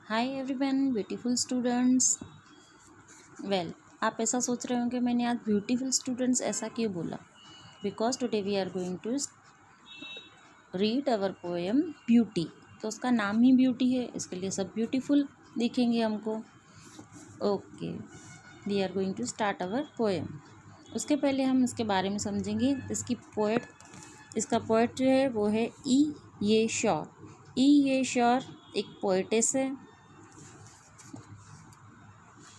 Hi everyone beautiful students. Well, आप ऐसा सोच रहे होंगे मैंने आज ब्यूटीफुल स्टूडेंट्स ऐसा क्यों बोला। Because today we are going to read our poem beauty. तो उसका नाम ही ब्यूटी है, इसके लिए सब ब्यूटीफुल दिखेंगे हमको। Okay, we are going to start our poem. उसके पहले हम इसके बारे में समझेंगे। इसका पोएट जो है वो है ये शॉर। ये शॉर एक पोएटेस है,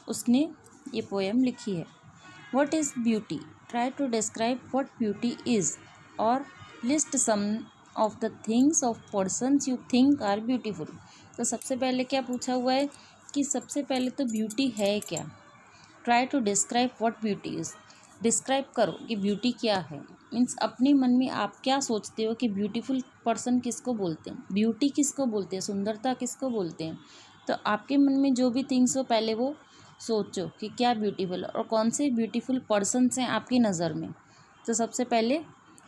उसने ये पोएम लिखी है। What is beauty? Try to describe what beauty is और list some of the things of persons you think are beautiful. तो सबसे पहले क्या पूछा हुआ है कि सबसे पहले तो ब्यूटी है क्या। Try to describe what beauty is. Describe करो कि ब्यूटी क्या है। मीन्स अपने मन में आप क्या सोचते हो कि ब्यूटीफुल पर्सन किसको बोलते हैं, ब्यूटी किसको बोलते हैं, सुंदरता किसको बोलते हैं। तो आपके मन में जो भी थिंग्स हो पहले वो सोचो कि क्या ब्यूटीफुल और कौन से ब्यूटीफुल पर्सन्स हैं आपकी नज़र में। तो सबसे पहले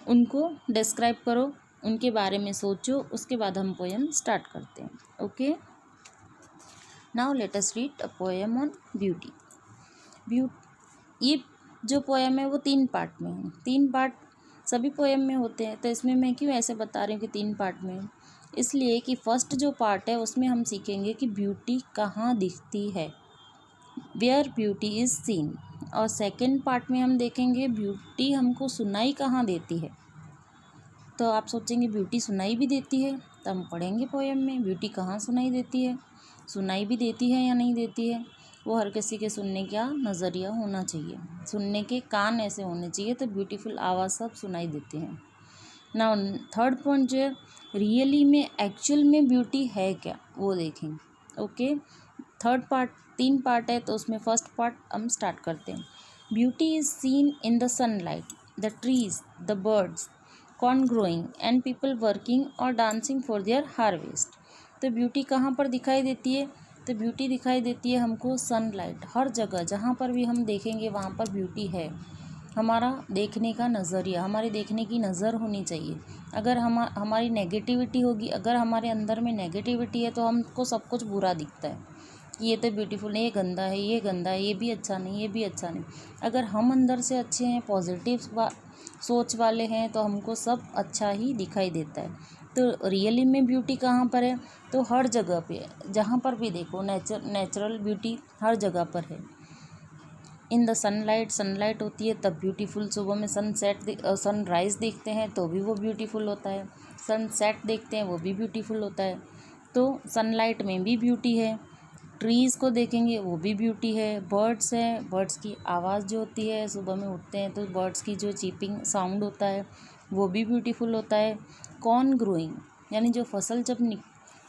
उनको डिस्क्राइब करो, उनके बारे में सोचो, उसके बाद हम पोएम स्टार्ट करते हैं। Okay, now let us read a poem on beauty. ये जो पोएम है वो 3 पार्ट में है। 3 पार्ट सभी पोएम में होते हैं, तो इसमें मैं क्यों ऐसे बता रही हूँ कि 3 पार्ट में है। इसलिए कि फर्स्ट जो पार्ट है उसमें हम सीखेंगे कि ब्यूटी कहाँ दिखती है, वेयर ब्यूटी इज़ सीन। और सेकंड पार्ट में हम देखेंगे ब्यूटी हमको सुनाई कहाँ देती है। तो आप सोचेंगे ब्यूटी सुनाई भी देती है, तो हम पढ़ेंगे पोएम में ब्यूटी कहाँ सुनाई देती है, सुनाई भी देती है या नहीं देती है। वो हर किसी के सुनने का नज़रिया होना चाहिए, सुनने के कान ऐसे होने चाहिए तो ब्यूटीफुल आवाज़ सब सुनाई देती हैं। नाउ थर्ड पॉइंट जो है रियली में एक्चुअल में ब्यूटी है क्या वो देखेंगे। ओके, थर्ड पार्ट 3 पार्ट है, तो उसमें फर्स्ट पार्ट हम स्टार्ट करते हैं। Beauty is seen in the sunlight, the trees, the birds, corn growing and people working और डांसिंग फॉर देयर हार्वेस्ट। तो ब्यूटी कहाँ पर दिखाई देती है? तो ब्यूटी दिखाई देती है हमको सनलाइट, हर जगह जहाँ पर भी हम देखेंगे वहाँ पर ब्यूटी है। हमारा देखने का नज़रिया, हमारे देखने की नज़र होनी चाहिए। अगर हमारी नेगेटिविटी होगी, अगर हमारे अंदर में नेगेटिविटी है तो हमको सब कुछ बुरा दिखता है कि ये तो ब्यूटीफुल नहीं, ये गंदा है, ये गंदा है, ये भी अच्छा नहीं, ये भी अच्छा नहीं। अगर हम अंदर से अच्छे हैं, पॉजिटिव सोच वाले हैं, तो हमको सब अच्छा ही दिखाई देता है। तो रियली में ब्यूटी कहाँ पर है? तो हर जगह पे है, जहाँ पर भी देखो नेचुरल ब्यूटी हर जगह पर है। इन द सनलाइट, सनलाइट होती है तब ब्यूटीफुल। सुबह में सनराइज़ देखते हैं तो भी वो ब्यूटीफुल होता है, सनसेट देखते हैं वो भी ब्यूटीफुल होता है। तो सनलाइट में भी ब्यूटी है। ट्रीज़ को देखेंगे वो भी ब्यूटी है। बर्ड्स हैं, बर्ड्स की आवाज़ जो होती है, सुबह में उठते हैं तो बर्ड्स की जो चीपिंग साउंड होता है वो भी ब्यूटीफुल होता है। कॉर्न ग्रोइंग यानी जो फसल जब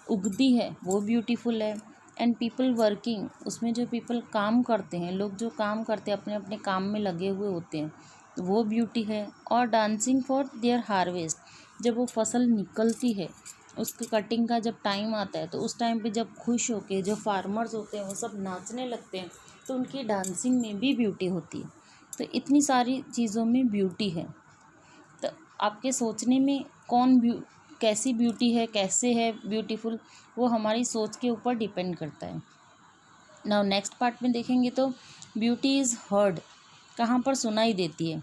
उगती है वो ब्यूटीफुल है। एंड पीपल वर्किंग, उसमें जो पीपल काम करते हैं, लोग जो काम करते हैं अपने अपने काम में लगे हुए होते हैं, तो वो ब्यूटी है। और डांसिंग फॉर देयर हार्वेस्ट, जब वो फसल निकलती है, उसके कटिंग का जब टाइम आता है तो उस टाइम पे जब खुश होके जो फार्मर्स होते हैं वो सब नाचने लगते हैं, तो उनकी डांसिंग में भी ब्यूटी होती है। तो इतनी सारी चीज़ों में ब्यूटी है। तो आपके सोचने में कैसी ब्यूटी है, कैसे है ब्यूटीफुल, वो हमारी सोच के ऊपर डिपेंड करता है। नाउ नेक्स्ट पार्ट में देखेंगे तो ब्यूटी इज़ हर्ड, कहाँ पर सुनाई देती है?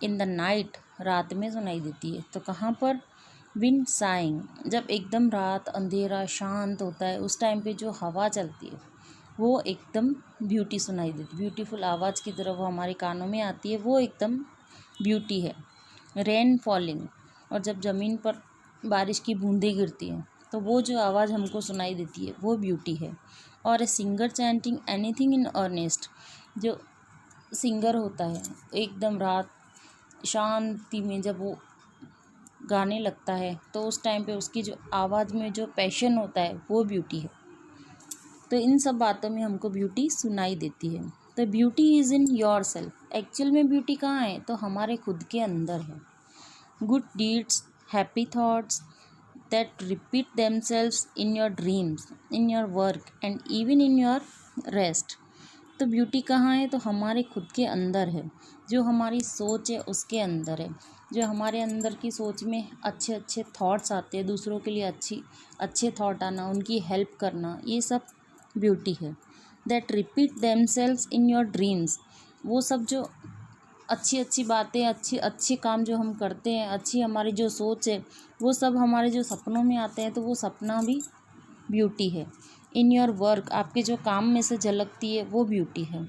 इन द नाइट, रात में सुनाई देती है। तो कहाँ पर? विंड साइंग, जब एकदम रात अंधेरा शांत होता है उस टाइम पे जो हवा चलती है वो एकदम ब्यूटी सुनाई देती, ब्यूटीफुल आवाज़ की तरह वो हमारे कानों में आती है, वो एकदम ब्यूटी है। रेन फॉलिंग, और जब ज़मीन पर बारिश की बूंदें गिरती हैं तो वो जो आवाज़ हमको सुनाई देती है वो ब्यूटी है। और a singer chanting anything in earnest, जो सिंगर होता है एकदम रात शांति में जब वो गाने लगता है तो उस टाइम पे उसकी जो आवाज़ में जो पैशन होता है वो ब्यूटी है। तो इन सब बातों में हमको ब्यूटी सुनाई देती है। तो beauty is in your self, actual में ब्यूटी कहाँ है? तो हमारे खुद के अंदर है। Good deeds, happy thoughts that repeat themselves in your dreams, in your work and even in your rest। तो ब्यूटी कहाँ है? तो हमारे खुद के अंदर है, जो हमारी सोच है उसके अंदर है। जो हमारे अंदर की सोच में अच्छे अच्छे थॉट्स आते हैं, दूसरों के लिए अच्छे थॉट आना, उनकी हेल्प करना, ये सब ब्यूटी है। That repeat themselves in your dreams, वो सब जो अच्छी अच्छी बातें, अच्छे काम जो हम करते हैं, अच्छी हमारी जो सोच है, वो सब हमारे जो सपनों में आते हैं, तो वो सपना भी ब्यूटी है। इन योर वर्क, आपके जो काम में से झलकती है वो ब्यूटी है।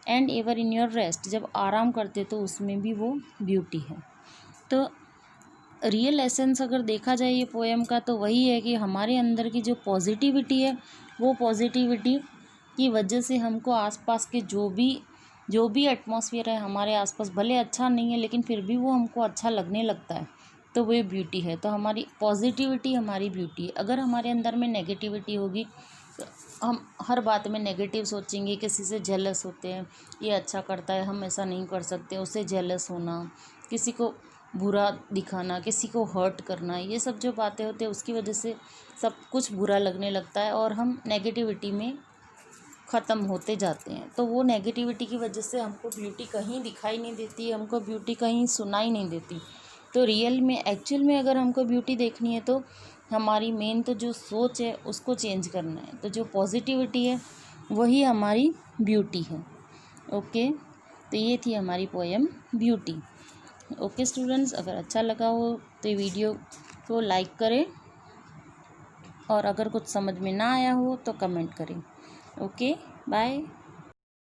And ever in your rest, जब आराम करते तो उसमें भी वो ब्यूटी है। तो रियल एसेंस अगर देखा जाए ये पोएम का, तो वही है कि हमारे अंदर की जो पॉजिटिविटी है, वो पॉजिटिविटी की वजह से हमको आसपास के जो भी एटमॉस्फेयर है हमारे आसपास, भले अच्छा नहीं है लेकिन फिर भी वो हमको अच्छा लगने लगता है, तो वो ब्यूटी है। तो हमारी पॉजिटिविटी हमारी ब्यूटी है। अगर हमारे अंदर में नेगेटिविटी होगी तो हम हर बात में नेगेटिव सोचेंगे, किसी से जेलस होते हैं, ये अच्छा करता है हम ऐसा नहीं कर सकते, उससे जेलस होना, किसी को बुरा दिखाना, किसी को हर्ट करना, ये सब जो बातें होती है उसकी वजह से सब कुछ बुरा लगने लगता है और हम नेगेटिविटी में ख़त्म होते जाते हैं। तो वो नेगेटिविटी की वजह से हमको ब्यूटी कहीं दिखाई नहीं देती, हमको ब्यूटी कहीं सुनाई नहीं देती। तो रियल में, एक्चुअल में अगर हमको ब्यूटी देखनी है तो हमारी मेन तो जो सोच है उसको चेंज करना है। तो जो पॉजिटिविटी है वही हमारी ब्यूटी है। ओके, तो ये थी हमारी पोएम ब्यूटी। ओके स्टूडेंट्स, अगर अच्छा लगा हो तो ये वीडियो को लाइक करें, और अगर कुछ समझ में ना आया हो तो कमेंट करें। Okay, bye.